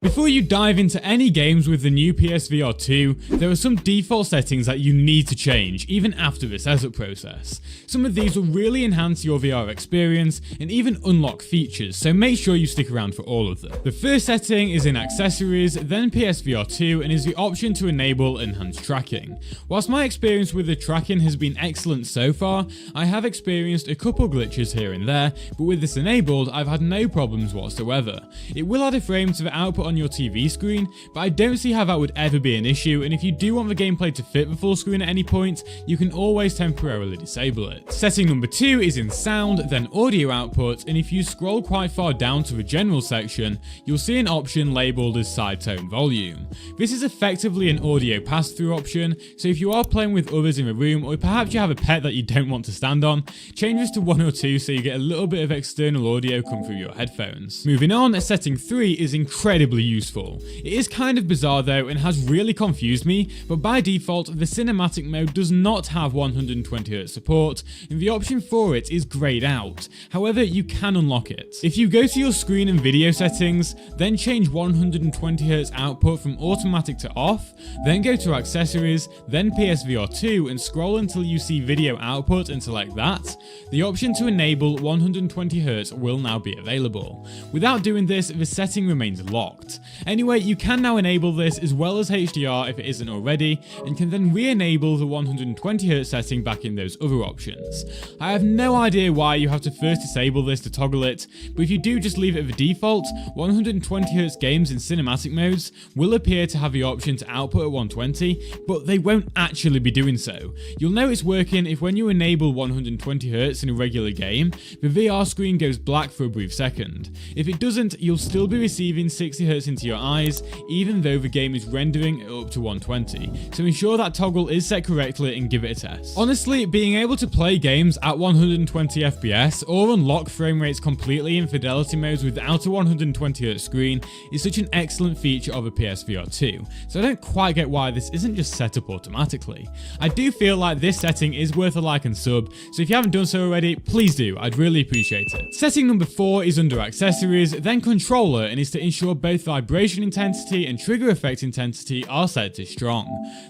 Before you dive into any games with the new PSVR 2, there are some default settings that you need to change even after the setup process. Some of these will really enhance your VR experience and even unlock features, so make sure you stick around for all of them. The first setting is in accessories, then PSVR 2, and is the option to enable enhanced tracking. Whilst my experience with the tracking has been excellent so far, I have experienced a couple glitches here and there, but with this enabled, I've had no problems whatsoever. It will add a frame to the output on your TV screen, but I don't see how that would ever be an issue, and if you do want the gameplay to fit the full screen at any point, you can always temporarily disable it. Setting number 2 is in sound, then audio output, and if you scroll quite far down to the general section, you'll see an option labelled as side tone volume. This is effectively an audio pass-through option, so if you are playing with others in the room, or perhaps you have a pet that you don't want to stand on, change this to 1 or 2 so you get a little bit of external audio come through your headphones. Moving on, setting 3 is incredibly useful. It is kind of bizarre though and has really confused me, but by default the cinematic mode does not have 120Hz support and the option for it is grayed out. However, you can unlock it. If you go to your screen and video settings, then change 120Hz output from automatic to off, then go to accessories, then PSVR 2 and scroll until you see video output and select that, the option to enable 120Hz will now be available. Without doing this, the setting remains locked. Anyway, you can now enable this as well as HDR if it isn't already, and can then re-enable the 120Hz setting back in those other options. I have no idea why you have to first disable this to toggle it, but if you do just leave it at the default, 120Hz games in cinematic modes will appear to have the option to output at 120, but they won't actually be doing so. You'll know it's working if when you enable 120Hz in a regular game, the VR screen goes black for a brief second. If it doesn't, you'll still be receiving 60Hz into your eyes, even though the game is rendering at up to 120, so ensure that toggle is set correctly and give it a test. Honestly, being able to play games at 120 FPS or unlock frame rates completely in fidelity modes without a 120Hz screen is such an excellent feature of a PSVR 2, so I don't quite get why this isn't just set up automatically. I do feel like this setting is worth a like and sub, so if you haven't done so already, please do, I'd really appreciate it. Setting number 4 is under accessories, then controller, and is to ensure both vibration intensity and trigger effect intensity are set to strong.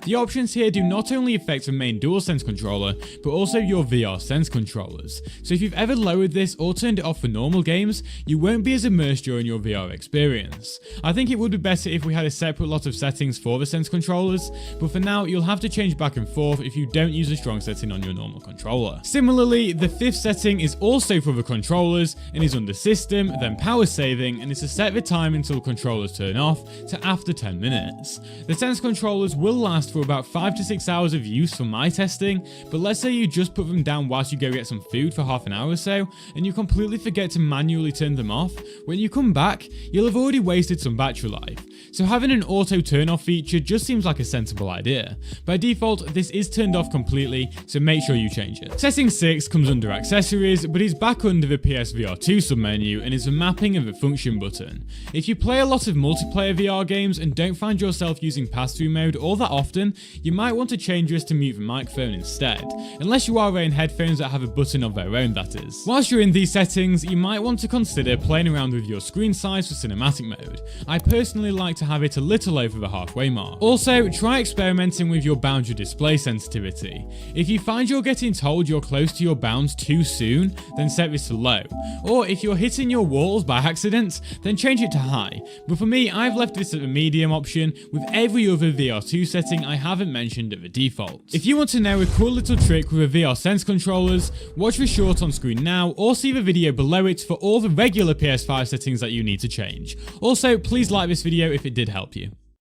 The options here do not only affect the main DualSense controller, but also your VR Sense controllers. So if you've ever lowered this or turned it off for normal games, you won't be as immersed during your VR experience. I think it would be better if we had a separate lot of settings for the Sense controllers, but for now you'll have to change back and forth if you don't use a strong setting on your normal controller. Similarly, the 5th setting is also for the controllers and is under system, then power saving, and is to set the time until controllers turn off to after 10 minutes. The Sense controllers will last for about 5 to 6 hours of use for my testing, but let's say you just put them down whilst you go get some food for half an hour or so, and you completely forget to manually turn them off. When you come back, you'll have already wasted some battery life. So having an auto turn off feature just seems like a sensible idea. By default, this is turned off completely, so make sure you change it. Setting 6 comes under accessories, but is back under the PSVR 2 submenu and is the mapping of the function button. If you play a lot of multiplayer VR games and don't find yourself using pass-through mode all that often, you might want to change this to mute the microphone instead, unless you are wearing headphones that have a button of their own, that is. Whilst you're in these settings, you might want to consider playing around with your screen size for cinematic mode. I personally like to have it a little over the halfway mark. Also, try experimenting with your boundary display sensitivity. If you find you're getting told you're close to your bounds too soon, then set this to low. Or if you're hitting your walls by accident, then change it to high. But for me, I've left this at the medium option, with every other VR2 setting I haven't mentioned at the default. If you want to know a cool little trick with the VR Sense controllers, watch the short on screen now or see the video below it for all the regular PS5 settings that you need to change. Also, please like this video if it did help you.